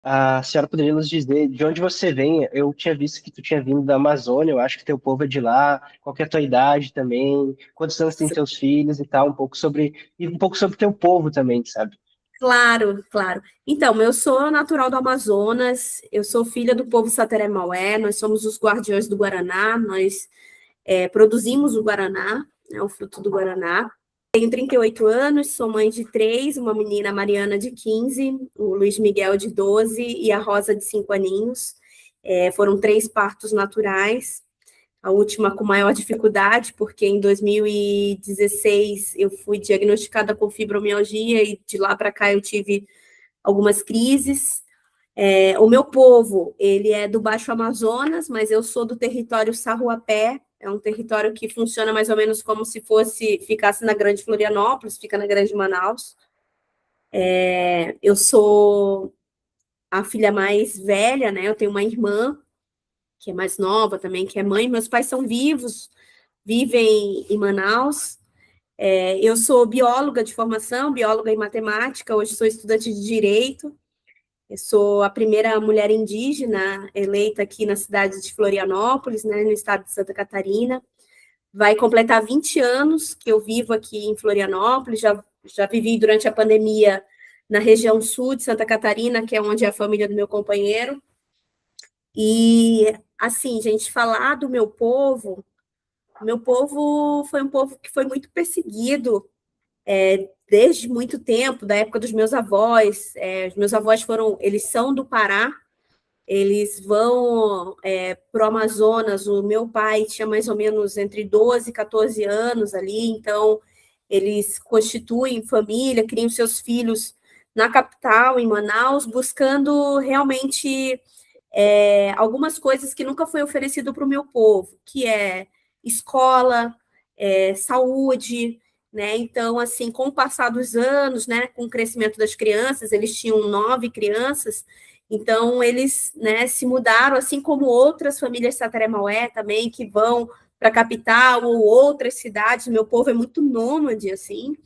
A senhora poderia nos dizer de onde você vem? Eu tinha visto que tu tinha vindo da Amazônia, eu acho que teu povo é de lá. Qual que é a tua idade também? Quantos anos tem teus filhos e tal? Um pouco sobre teu povo também, sabe? Claro, claro. Então, eu sou natural do Amazonas, eu sou filha do povo Sateré-Maué, nós somos os guardiões do Guaraná, nós produzimos o Guaraná, o fruto do Guaraná. Tenho 38 anos, sou mãe de três, uma menina, Mariana, de 15, o Luiz Miguel, de 12 e a Rosa, de 5 aninhos. Foram três partos naturais, a última com maior dificuldade, porque em 2016 eu fui diagnosticada com fibromialgia e de lá para cá eu tive algumas crises. O meu povo, ele é do Baixo Amazonas, mas eu sou do território Sarruapé, é um território que funciona mais ou menos como se ficasse na Grande Florianópolis, fica na Grande Manaus. Eu sou a filha mais velha, né? Eu tenho uma irmã que é mais nova também, que é mãe. Meus pais são vivos, vivem em Manaus. Eu sou bióloga de formação, bióloga em matemática, hoje sou estudante de direito. Eu sou a primeira mulher indígena eleita aqui na cidade de Florianópolis, né, no estado de Santa Catarina. Vai completar 20 anos que eu vivo aqui em Florianópolis, já vivi durante a pandemia na região sul de Santa Catarina, que é onde é a família do meu companheiro. E, assim, gente, falar do meu povo foi um povo que foi muito perseguido desde muito tempo, da época dos meus avós. Os meus avós eles são do Pará, eles vão para o Amazonas. O meu pai tinha mais ou menos entre 12 e 14 anos ali, então eles constituem família, criam seus filhos na capital, em Manaus, buscando realmente algumas coisas que nunca foi oferecido para o meu povo, que é escola, saúde, né? Então, assim, com o passar dos anos, né, com o crescimento das crianças, eles tinham 9 crianças, então eles, né, se mudaram, assim como outras famílias Sateré-Maué também, que vão para a capital ou outras cidades. Meu povo é muito nômade, assim,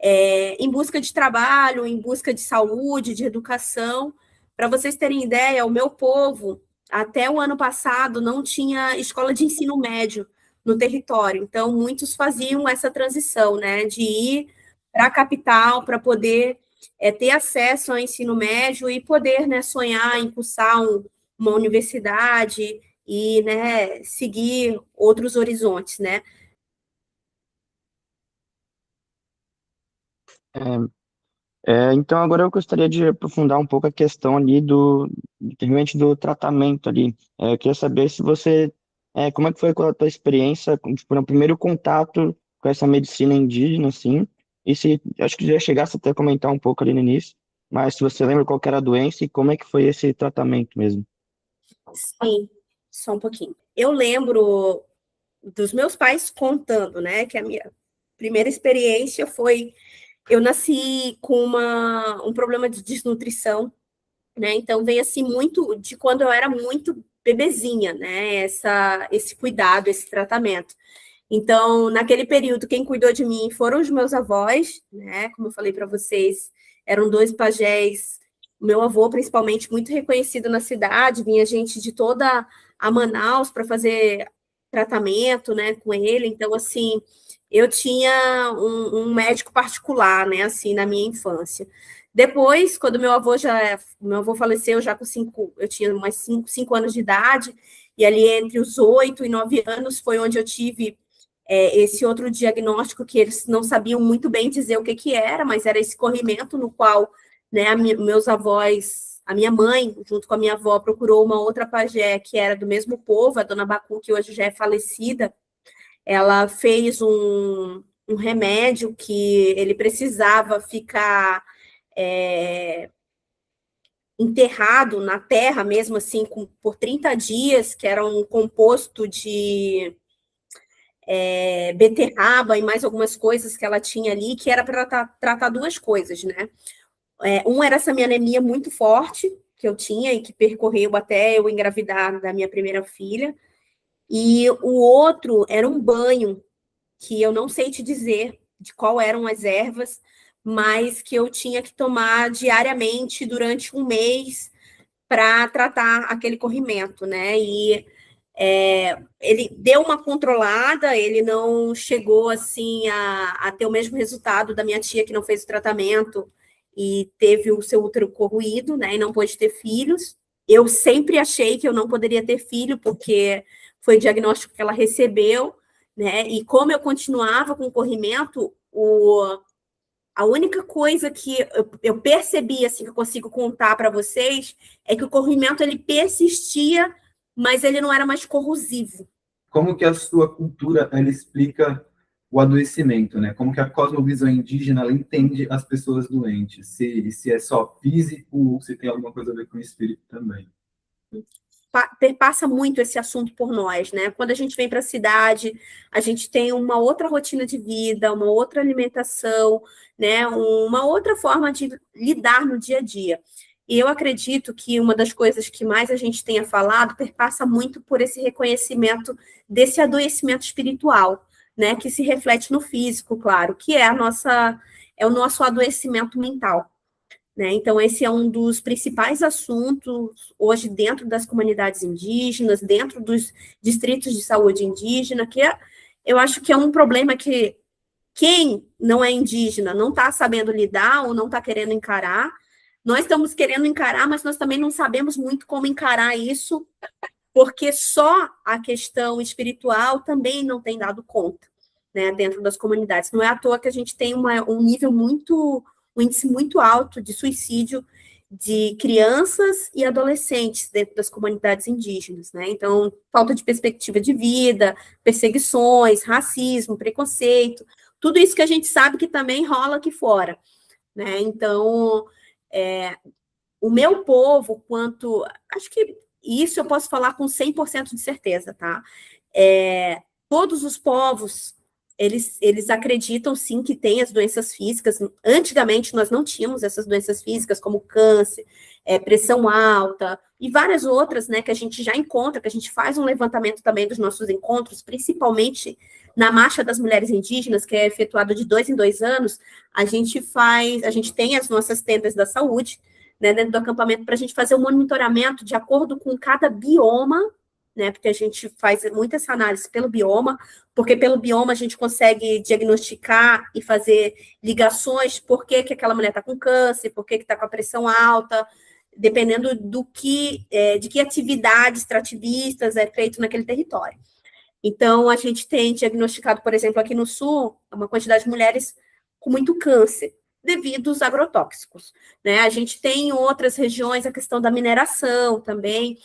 em busca de trabalho, em busca de saúde, de educação. Para vocês terem ideia, o meu povo, até o ano passado, não tinha escola de ensino médio no território. Então, muitos faziam essa transição, né, de ir para a capital para poder ter acesso ao ensino médio e poder, né, sonhar em cursar uma universidade e, né, seguir outros horizontes, né? Então, agora eu gostaria de aprofundar um pouco a questão ali realmente do tratamento ali. Eu queria saber se você, como é que foi a tua experiência, tipo, no primeiro contato com essa medicina indígena, assim, e se, acho que já chegasse até a comentar um pouco ali no início, mas se você lembra qual que era a doença e como é que foi esse tratamento mesmo. Sim, só um pouquinho. Eu lembro dos meus pais contando, né, que a minha primeira experiência foi, eu nasci com um problema de desnutrição, né, então vem assim muito de quando eu era muito bebezinha, né, esse cuidado, esse tratamento. Então, naquele período, quem cuidou de mim foram os meus avós, né, como eu falei para vocês, eram dois pajés, o meu avô, principalmente, muito reconhecido na cidade, vinha gente de toda a Manaus para fazer tratamento, né, com ele. Então, assim, eu tinha um médico particular, né, assim, na minha infância. Depois, quando meu avô faleceu já com eu tinha mais 5 anos de idade, e ali entre os 8 e 9 anos foi onde eu tive esse outro diagnóstico que eles não sabiam muito bem dizer o que que era, mas era esse corrimento no qual, né, meus avós, a minha mãe, junto com a minha avó, procurou uma outra pajé que era do mesmo povo, a dona Bacu, que hoje já é falecida. Ela fez um remédio que ele precisava ficar enterrado na terra mesmo, assim, por 30 dias, que era um composto de beterraba e mais algumas coisas que ela tinha ali, que era para tratar duas coisas, né? Um era essa minha anemia muito forte, que eu tinha e que percorreu até eu engravidar da minha primeira filha, e o outro era um banho, que eu não sei te dizer de qual eram as ervas, mas que eu tinha que tomar diariamente durante um mês para tratar aquele corrimento, né? E ele deu uma controlada, ele não chegou assim a ter o mesmo resultado da minha tia que não fez o tratamento e teve o seu útero corroído, né? E não pôde ter filhos. Eu sempre achei que eu não poderia ter filho, porque foi o diagnóstico que ela recebeu, né? E como eu continuava com o corrimento, a única coisa que eu percebi, assim, que eu consigo contar para vocês, é que o corrimento, ele persistia, mas ele não era mais corrosivo. Como que a sua cultura, ela explica o adoecimento, né? Como que a cosmovisão indígena, ela entende as pessoas doentes? Se é só físico ou se tem alguma coisa a ver com o espírito também. Perpassa muito esse assunto por nós, né? Quando a gente vem para a cidade, a gente tem uma outra rotina de vida, uma outra alimentação, né? Uma outra forma de lidar no dia a dia. E eu acredito que uma das coisas que mais a gente tenha falado perpassa muito por esse reconhecimento desse adoecimento espiritual, né? Que se reflete no físico, claro, que é o nosso adoecimento mental. Né? Então, esse é um dos principais assuntos hoje dentro das comunidades indígenas, dentro dos distritos de saúde indígena, eu acho que é um problema que quem não é indígena não está sabendo lidar ou não está querendo encarar. Nós estamos querendo encarar, mas nós também não sabemos muito como encarar isso, porque só a questão espiritual também não tem dado conta, né, dentro das comunidades. Não é à toa que a gente tem um nível um índice muito alto de suicídio de crianças e adolescentes dentro das comunidades indígenas, né? Então, falta de perspectiva de vida, perseguições, racismo, preconceito, tudo isso que a gente sabe que também rola aqui fora, né? Então, o meu povo, acho que isso eu posso falar com 100% de certeza, tá? Todos os povos, eles acreditam, sim, que tem as doenças físicas. Antigamente, nós não tínhamos essas doenças físicas, como câncer, pressão alta, e várias outras, né, que a gente já encontra, que a gente faz um levantamento também dos nossos encontros, principalmente na Marcha das Mulheres Indígenas, que é efetuado de 2 em 2 anos, a gente tem as nossas tendas da saúde, né, dentro do acampamento, para a gente fazer um monitoramento de acordo com cada bioma, né, porque a gente faz muito essa análise pelo bioma, porque pelo bioma a gente consegue diagnosticar e fazer ligações, por que aquela mulher está com câncer, por que está com a pressão alta, dependendo de que atividades extrativistas é feito naquele território. Então, a gente tem diagnosticado, por exemplo, aqui no Sul, uma quantidade de mulheres com muito câncer, devido aos agrotóxicos, né? A gente tem em outras regiões a questão da mineração também.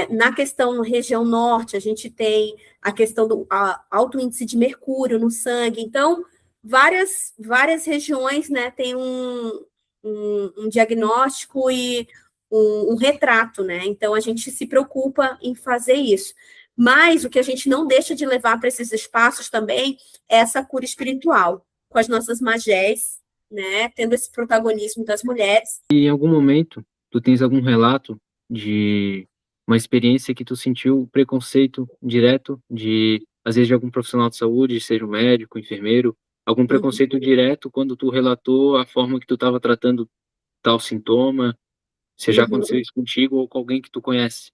Na questão região norte, a gente tem a questão do alto índice de mercúrio no sangue. Então, várias regiões, né, têm um diagnóstico e um retrato, né? Então, a gente se preocupa em fazer isso. Mas o que a gente não deixa de levar para esses espaços também é essa cura espiritual, com as nossas magés, né, tendo esse protagonismo das mulheres. E em algum momento, tu tens algum relato de uma experiência que tu sentiu preconceito direto às vezes, de algum profissional de saúde, seja um médico, enfermeiro, algum preconceito direto quando tu relatou a forma que tu estava tratando tal sintoma, se já aconteceu isso contigo ou com alguém que tu conhece?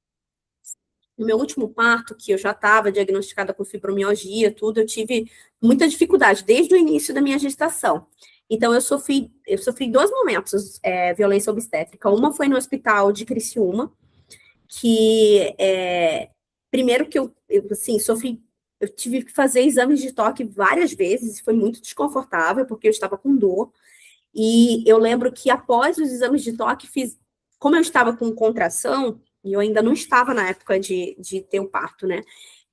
No meu último parto, que eu já estava diagnosticada com fibromialgia, tudo, eu tive muita dificuldade desde o início da minha gestação. Então, eu sofri 2 momentos violência obstétrica. Uma foi no hospital de Criciúma, que primeiro que eu assim, eu tive que fazer exames de toque várias vezes, foi muito desconfortável, porque eu estava com dor, e eu lembro que após os exames de toque, como eu estava com contração, e eu ainda não estava na época de ter o parto, né,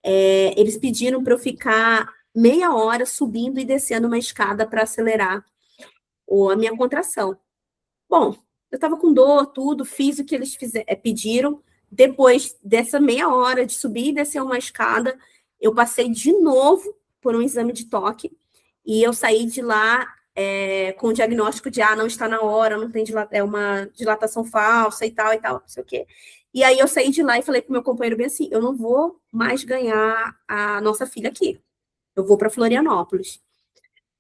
eles pediram para eu ficar meia hora subindo e descendo uma escada para acelerar a minha contração. Bom, eu estava com dor, tudo, fiz o que eles pediram. Depois dessa meia hora de subir e descer uma escada, eu passei de novo por um exame de toque e eu saí de lá com o diagnóstico de não está na hora, não tem uma dilatação falsa e tal, não sei o quê. E aí eu saí de lá e falei para o meu companheiro bem assim, eu não vou mais ganhar a nossa filha aqui, eu vou para Florianópolis.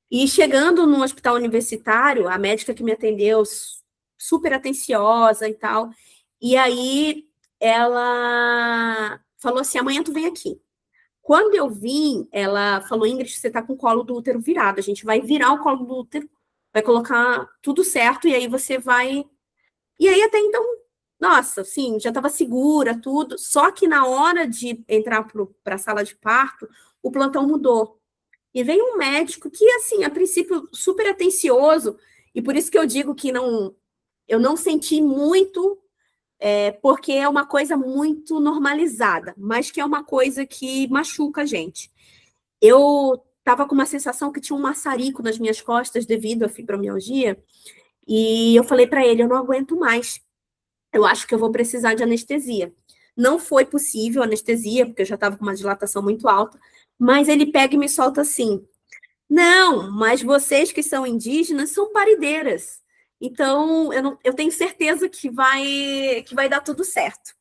E chegando no hospital universitário, a médica que me atendeu, super atenciosa e tal, E aí ela falou assim, amanhã tu vem aqui. Quando eu vim, ela falou, Ingrid, você tá com o colo do útero virado, a gente vai virar o colo do útero, vai colocar tudo certo, e aí você vai... E aí até então, nossa, assim, já estava segura, tudo, só que na hora de entrar para a sala de parto, o plantão mudou. E veio um médico que, assim, a princípio, super atencioso, e por isso que eu digo que eu não senti muito, porque é uma coisa muito normalizada, mas que é uma coisa que machuca a gente. Eu estava com uma sensação que tinha um maçarico nas minhas costas devido à fibromialgia, e eu falei para ele, eu não aguento mais, eu acho que eu vou precisar de anestesia. Não foi possível anestesia, porque eu já estava com uma dilatação muito alta, mas ele pega e me solta assim, não, mas vocês que são indígenas são parideiras. Então, eu tenho certeza que vai dar tudo certo.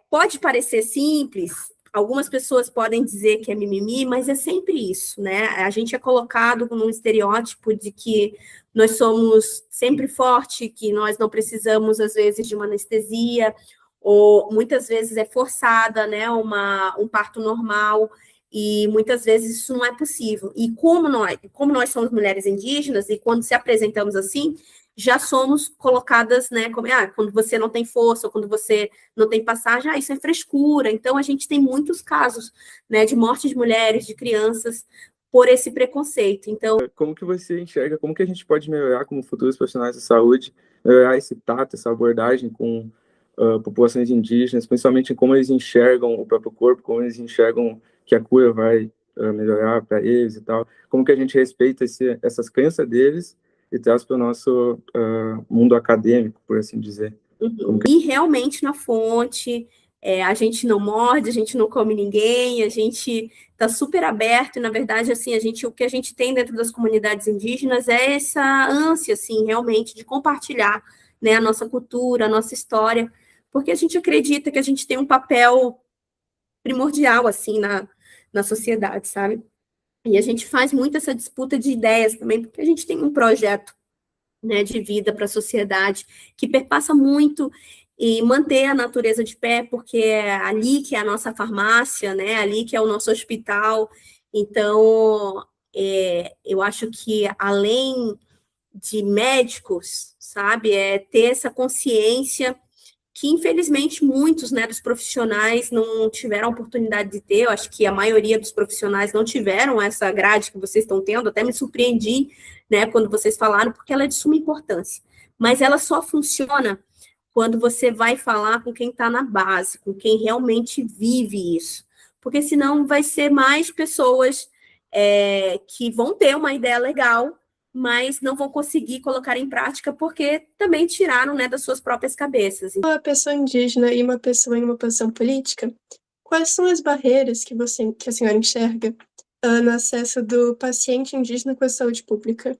Pode parecer simples, algumas pessoas podem dizer que é mimimi, mas é sempre isso, né? A gente é colocado num estereótipo de que nós somos sempre fortes, que nós não precisamos, às vezes, de uma anestesia, ou muitas vezes é forçada, né? Um parto normal, e muitas vezes isso não é possível. E como nós somos mulheres indígenas, e quando se apresentamos assim, já somos colocadas, né, como, quando você não tem força, ou quando você não tem passagem, isso é frescura. Então, a gente tem muitos casos, né, de morte de mulheres, de crianças, por esse preconceito. Então, como que você enxerga, como que a gente pode melhorar como futuros profissionais de saúde, melhorar esse tato, essa abordagem com populações indígenas, principalmente em como eles enxergam o próprio corpo, como eles enxergam que a cura vai melhorar para eles e tal, como que a gente respeita essas crenças deles e traz para o nosso mundo acadêmico, por assim dizer. E realmente na fonte, a gente não morde, a gente não come ninguém, a gente está super aberto, e na verdade, assim, o que a gente tem dentro das comunidades indígenas é essa ânsia, assim, realmente, de compartilhar, né, a nossa cultura, a nossa história, porque a gente acredita que a gente tem um papel primordial, assim, na sociedade, sabe? E a gente faz muito essa disputa de ideias também, porque a gente tem um projeto, né, de vida para a sociedade, que perpassa muito e manter a natureza de pé, porque é ali que é a nossa farmácia, né, ali que é o nosso hospital. Então, eu acho que além de médicos, sabe, ter essa consciência que, infelizmente, muitos, né, dos profissionais não tiveram a oportunidade de ter. Eu acho que a maioria dos profissionais não tiveram essa grade que vocês estão tendo. Até me surpreendi, né, quando vocês falaram, porque ela é de suma importância. Mas ela só funciona quando você vai falar com quem está na base, com quem realmente vive isso. Porque senão vai ser mais pessoas que vão ter uma ideia legal, mas não vão conseguir colocar em prática porque também tiraram, né, das suas próprias cabeças. Uma pessoa indígena e uma pessoa em uma posição política, quais são as barreiras que a senhora enxerga no acesso do paciente indígena com a saúde pública?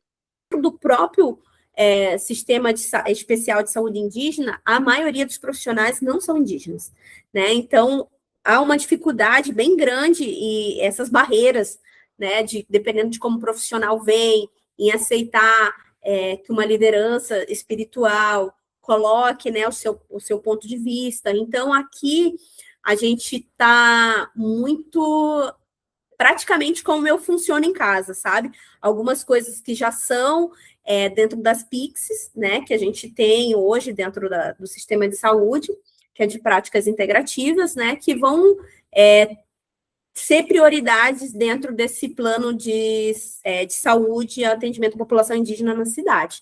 Do próprio sistema especial de saúde indígena, a maioria dos profissionais não são indígenas, né? Então, há uma dificuldade bem grande e essas barreiras, né, dependendo de como o profissional vem, em aceitar que uma liderança espiritual coloque, né, o seu ponto de vista. Então, aqui a gente está muito praticamente como eu funciono em casa, sabe? Algumas coisas que já são dentro das PICSs, né, que a gente tem hoje dentro do sistema de saúde, que é de práticas integrativas, né, que vão ser prioridades dentro desse plano de saúde e atendimento à população indígena na cidade.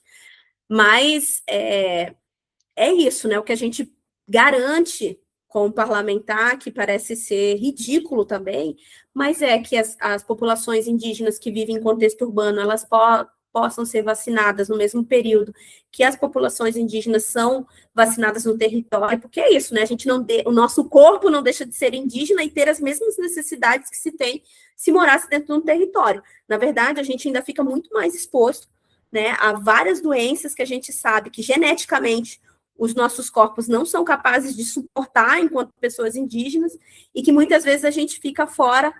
Mas é isso, né? O que a gente garante como parlamentar, que parece ser ridículo também, mas é que as populações indígenas que vivem em contexto urbano, elas possam ser vacinadas no mesmo período que as populações indígenas são vacinadas no território, porque é isso, né? O nosso corpo não deixa de ser indígena e ter as mesmas necessidades que se tem se morasse dentro de um território. Na verdade, a gente ainda fica muito mais exposto, né, a várias doenças que a gente sabe que geneticamente os nossos corpos não são capazes de suportar enquanto pessoas indígenas e que muitas vezes a gente fica fora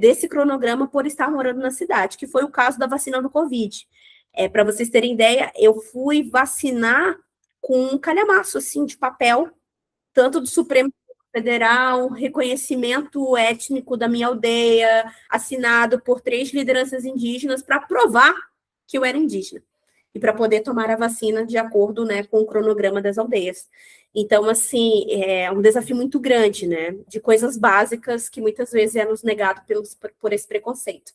desse cronograma por estar morando na cidade, que foi o caso da vacina do Covid. Para vocês terem ideia, eu fui vacinar com um calhamaço, assim, de papel, tanto do Supremo Federal, reconhecimento étnico da minha aldeia, assinado por 3 lideranças indígenas para provar que eu era indígena e para poder tomar a vacina de acordo, né, com o cronograma das aldeias. Então, assim, é um desafio muito grande, né, de coisas básicas que muitas vezes é nos negado por esse preconceito.